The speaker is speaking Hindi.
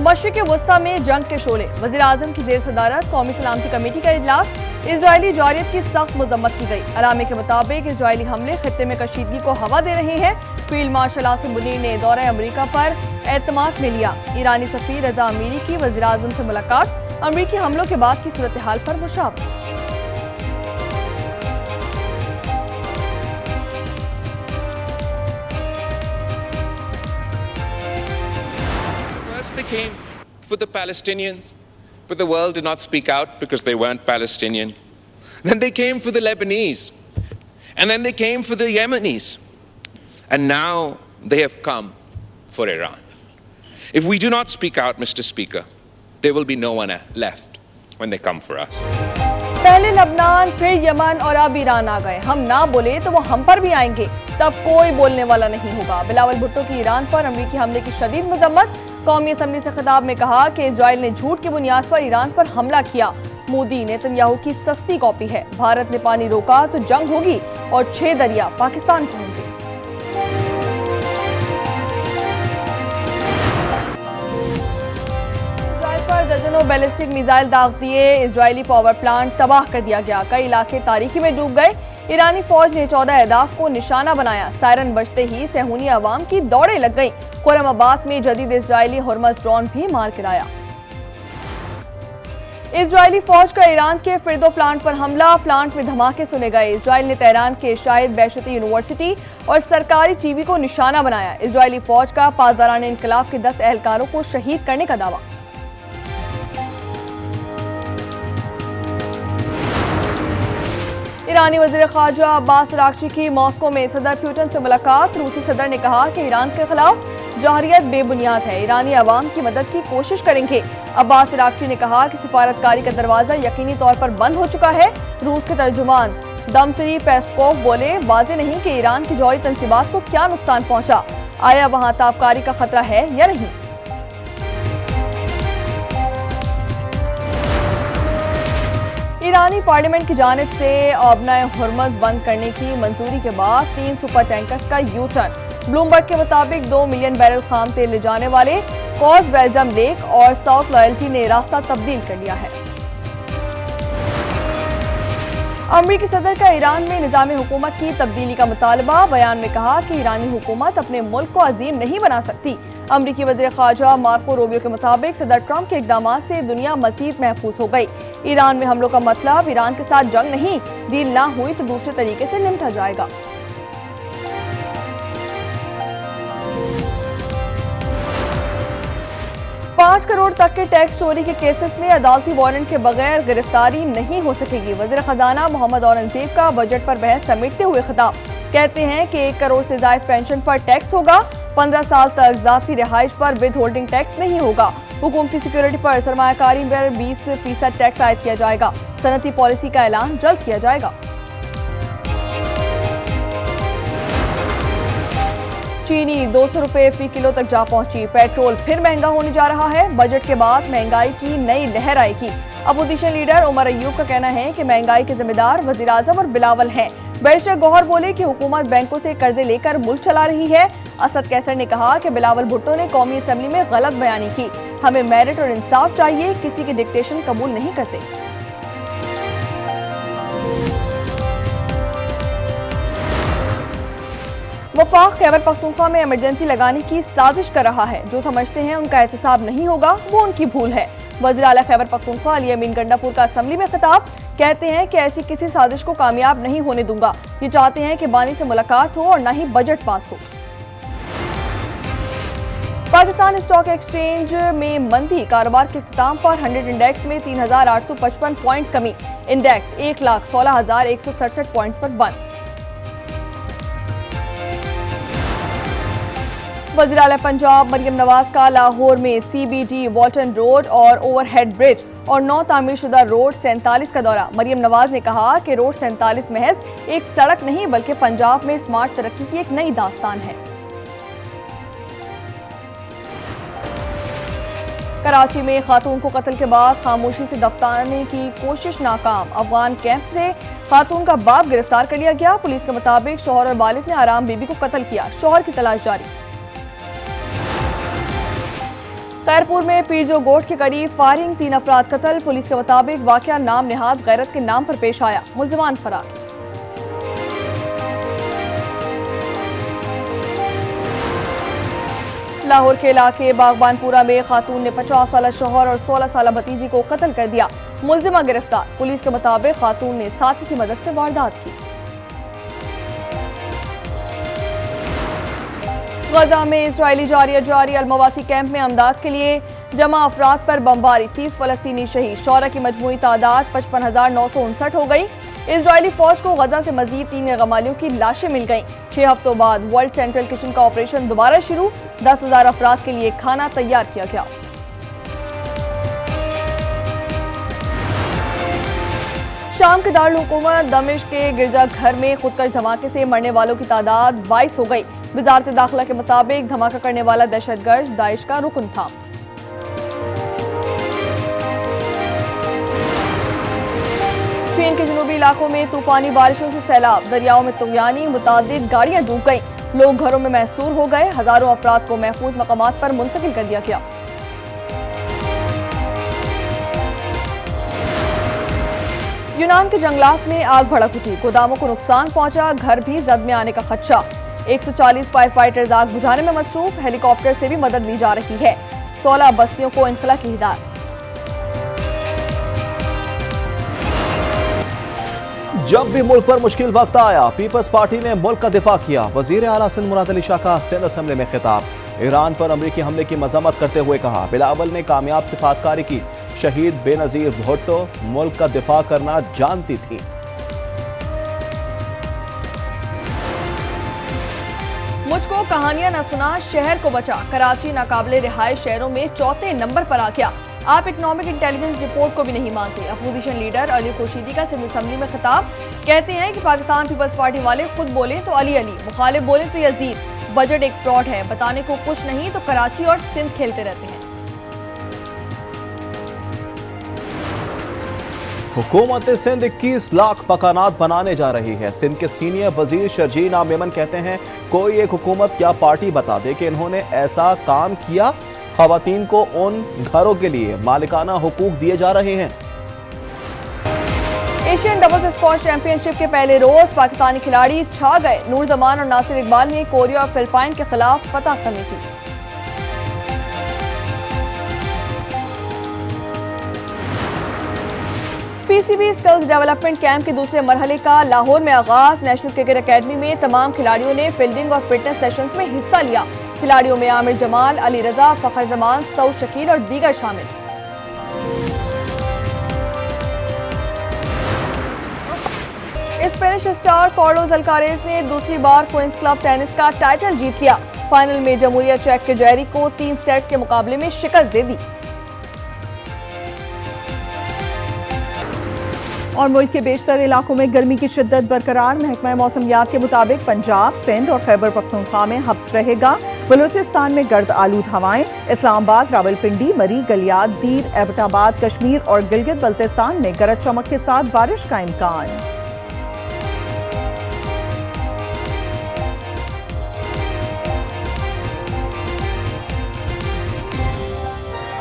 मशरिक़ वस्ता में जंग के शोले, वज़ीर आज़म की ज़ेर सदारत कौमी सलामती कमेटी का इजलास, इजरायली जारियत की सख्त मजम्मत की गई। अलामे के मुताबिक इजरायली हमले खित्ते में कशीदगी को हवा दे रहे हैं। फील्ड मार्शल आसिम मुनीर ने दौरा अमरीका पर एतमाद में लिया। ईरानी सफ़ीर रजा अमीरी की वज़ीर आज़म से मुलाकात, अमरीकी हमलों के बाद की सूरत हाल पर मुशावरा। They came for the Palestinians, but the world did not speak out because they weren't Palestinian. Then they came for the Lebanese, and then they came for the Yemenis, and now they have come for Iran. If we do not speak out, Mr. Speaker, there will be no one left when they come for us. पहले लबनान, फिर यमन और अब ईरान आ गए। हम ना बोले तो वो हम पर भी आएंगे, तब कोई बोलने वाला नहीं होगा। बिलावल भुट्टो की ईरान पर अमरीकी हमले की शदीद मजम्मत। कौमी असम्बली से खिताब में कहा कि इजराइल ने झूठ की बुनियाद पर ईरान पर हमला किया। मोदी नेतन्याहू की सस्ती कॉपी है। भारत ने पानी रोका तो जंग होगी और 6 दरिया पाकिस्तान के होंगे। इजराइल पर दर्जनों बैलिस्टिक मिसाइल दाग दिए। इजरायली पावर प्लांट तबाह कर दिया गया। कई इलाके तारीकी में डूब गए। ईरानी फौज ने 14 अहदाफ को निशाना बनाया। सायरन बजते ही सेहूनी अवाम की दौड़े लग गई। खुरमाबाद में जदीद इजरायली हुर्मस ड्रोन भी मार गिराया। इजरायली फौज का ईरान के फिरदो प्लांट पर हमला, प्लांट में धमाके सुने गए। इजराइल ने तेहरान के शाहिद बैशती यूनिवर्सिटी और सरकारी टीवी को निशाना बनाया। इजरायली फौज का पासदारान इनकलाब के 10 एहलकारों को शहीद करने का दावा। ईरानी वज़ीर ख़ारजा अब्बास अराग़ची की मॉस्को में सदर पुतिन से मुलाकात। रूसी सदर ने कहा कि ईरान के खिलाफ जाहिरियत बेबुनियाद है, ईरानी अवाम की मदद की कोशिश करेंगे। अब्बास अराग़ची ने कहा कि सिफारतकारी का दरवाज़ा यकीनी तौर पर बंद हो चुका है। रूस के तर्जुमान दमत्री पेस्कोव बोले, वाज़ेह नहीं कि ईरान की जौहरी तंसीबात को क्या नुकसान पहुंचा, आया वहां ताबकारी का खतरा है या नहीं। ईरानी पार्लियामेंट की जानिब से आबनाए हुर्मस बंद करने की मंजूरी के बाद 3 सुपर टैंकर्स का यू टर्न। ब्लूमबर्ग के मुताबिक 2 मिलियन बैरल खाम तेल ले जाने वाले कॉज बेल्जम लेक और साउथ लॉयल्टी ने रास्ता तब्दील कर लिया है। अमरीकी सदर का ईरान में निज़ाम हुकूमत की तब्दीली का मुतालबा। बयान में कहा कि ईरानी हुकूमत अपने मुल्क को अजीम नहीं बना सकती। अमरीकी वज़ीर ख़ारजा मार्को रूबियो के मुताबिक सदर ट्रंप के इक़दाम से दुनिया मज़ीद महफूज हो गई। ईरान में हमलों का मतलब ईरान के साथ जंग नहीं, डील ना हुई तो दूसरे तरीके से निपटा जाएगा। $5 करोड़ तक के टैक्स चोरी के केसेस में अदालती वारंट के बगैर गिरफ्तारी नहीं हो सकेगी। वज़ीर खजाना मोहम्मद औरंगजेब का बजट पर बहस समेटते हुए खिताब। कहते हैं कि 1 करोड़ से ज्यादा पेंशन पर टैक्स होगा। 15 साल तक जाती रिहाइश पर विद होल्डिंग टैक्स नहीं होगा। हुकूमती सिक्योरिटी पर सरमायाकारी पर 20% टैक्स आयद किया जाएगा। सनती पॉलिसी का ऐलान जल्द किया जाएगा। चीनी 200 रुपए फी किलो तक जा पहुंची। पेट्रोल फिर महंगा होने जा रहा है। बजट के बाद महंगाई की नई लहर आएगी। अपोजिशन लीडर उमर अयूब का कहना है कि महंगाई के जिम्मेदार वज़ीर आज़म और बिलावल हैं। बैरिस्टर गौहर बोले कि हुकूमत बैंकों से कर्जे लेकर मुल्क चला रही है। असद कैसर ने कहा कि बिलावल भुट्टो ने कौमी असम्बली में गलत बयानी की। हमें मेरिट और इंसाफ चाहिए, किसी की डिक्टेशन कबूल नहीं करते। वफाक खैबर पख्तूनख्वा में इमरजेंसी लगाने की साजिश कर रहा है। जो समझते हैं उनका एहतसाब नहीं होगा, वो उनकी भूल है। वज़ीर आला खैबर पख्तूनख्वा अली अमीन गंडापुर का असम्बली में खिताब। कहते हैं कि ऐसी किसी साजिश को कामयाब नहीं होने दूंगा। ये चाहते हैं कि बानी से मुलाकात हो और न ही बजट पास हो। पाकिस्तान स्टॉक एक्सचेंज में मंदी, कारोबार के इख्तिताम पर 100 इंडेक्स में 3855 पॉइंट्स कमी। इंडेक्स 1,16,167 पॉइंट्स पर बंद। वज़ीर आला पंजाब मरियम नवाज का लाहौर में CBD, वॉल्टन रोड और ओवरहेड ब्रिज और 9 तामीरशुदा रोड 47 का दौरा। मरियम नवाज ने कहा कि रोड 47 महज एक सड़क नहीं बल्कि पंजाब में स्मार्ट तरक्की की एक नई दास्तान है। कराची में खातून को कत्ल के बाद खामोशी से दफनाने की कोशिश नाकाम। अफगान कैंप से खातून का बाप गिरफ्तार कर लिया गया। पुलिस के मुताबिक शौहर और वालिद ने आराम बीबी को कत्ल किया। शौहर की तलाश जारी। खैरपुर में पीरजो गोट के करीब फायरिंग, 3 अफराद कत्ल। पुलिस के मुताबिक वाकया नाम नेहाद गैरत के नाम पर पेश आया, मुल्जिमान फरार। लाहौर के इलाके बागबानपुरा में खातून ने 50 साल शौहर और 16 साल भतीजी को कत्ल कर दिया, मुल्जिमा गिरफ्तार। पुलिस के मुताबिक खातून ने साथी की मदद से वारदात की। गजा में इजरायली जारी अलमवासी कैंप में अमदाद के लिए जमा अफराद पर बमबारी, 30 फलस्तीनी शहीद। शौहरा की मजमूई तादाद 55,959 हो गई। इजरायली फौज को गजा से मजीद 3 गमालियों की लाशें मिल गईं। 6 हफ्तों बाद वर्ल्ड सेंट्रल किचन का ऑपरेशन दोबारा शुरू, 10,000 अफराद के लिए खाना तैयार किया गया। शाम के दारुल हुकूमत दमिश्क के गिरजाघर में खुदकश धमाके से मरने वालों की तादाद 22 हो गई। वजारत दाखिला के मुताबिक धमाका करने वाला दहशतगर्द दाइश का रुकन था। चीन के जनूबी इलाकों में तूफानी बारिशों से सैलाब, दरियाओं में तुगयानी, मुतादिद गाड़ियां डूब गईं। लोग घरों में महसूर हो गए। हजारों अफराद को महफूज मकामात पर मुंतकिल कर दिया गया। यूनान के जंगलात में आग भड़क उठी, गोदामों को नुकसान पहुंचा, घर भी जद में आने का खदशा। 140 फायर फाइटर्स आग बुझाने में मसरूफ, हेलीकॉप्टर से भी मदद ली जा रही है। 16 बस्तियों को इनखला की हिदायत। जब भी मुल्क पर मुश्किल वक्त आया, पीपल्स पार्टी ने मुल्क का दिफा किया। वजीर आला सिंध मुराद अली शाह का सिंध असेंबली में खिताब। ईरान पर अमरीकी हमले की मजम्मत करते हुए कहा, बिलावल ने कामयाब सिफातकारी की। शहीद बेनजीर भुट्टो मुल्क का दिफा करना जानती थी। मुझको कहानियां न सुना, शहर को बचा। कराची नाकाबिले रिहाइश शहरों में 4थे नंबर पर आ गया। आप इकोनॉमिक इंटेलिजेंस रिपोर्ट को भी नहीं मानते। अपोजिशन लीडर अली खुर्शीदी का सिंध असेंबली में खिताब। कहते हैं कि पाकिस्तान पीपल्स पार्टी वाले खुद बोले तो अली अली, मुखालिफ बोले तो यजीद। बजट एक फ्रॉड है, बताने को कुछ नहीं तो कराची और सिंध खेलते रहते हैं। हुकूमत सिंध 21 लाख मकानात बनाने जा रही है। सिंध के सीनियर वजीर शर्जीना मेमन कहते हैं, कोई एक हुकूमत या पार्टी बता दे कि इन्होंने ऐसा काम किया। खवातीन को उन घरों के लिए मालिकाना हुकूक दिए जा रहे हैं। एशियन डबल्स स्क्वॉश चैंपियनशिप के पहले रोज पाकिस्तानी खिलाड़ी छा गए। नूर जमान और नासिर इकबाल ने कोरिया और फिलिपाइन के खिलाफ फतह समेटी। पीसीबी स्किल्स डेवलपमेंट कैंप के दूसरे मरहले का लाहौर में आगाज। नेशनल क्रिकेट एकेडमी में तमाम खिलाड़ियों ने फील्डिंग और फिटनेस सेशंस में हिस्सा लिया। खिलाड़ियों में आमिर जमाल, अली रजा, फखर जमान, सऊद शकील और दीगर शामिल। स्पेनिश स्टार कार्लोस अल्कारेज ने दूसरी बार क्वींस क्लब टेनिस का टाइटल जीत लिया। फाइनल में जमहूरिया चेक के जैरी को 3 सेट्स के मुकाबले में शिकस्त दे दी। और मुल्क के बेशतर इलाकों में गर्मी की शिद्दत बरकरार। महकमा मौसमियात के मुताबिक पंजाब, सिंध और खैबर पख्तूनख्वा में हब्स रहेगा। बलूचिस्तान में गर्द आलूद हवाएं। इस्लामाबाद, रावलपिंडी, मरी, गलियात, दीर, एबटाबाद, कश्मीर और गिलगित बल्तिस्तान में गरज चमक के साथ बारिश का इम्कान।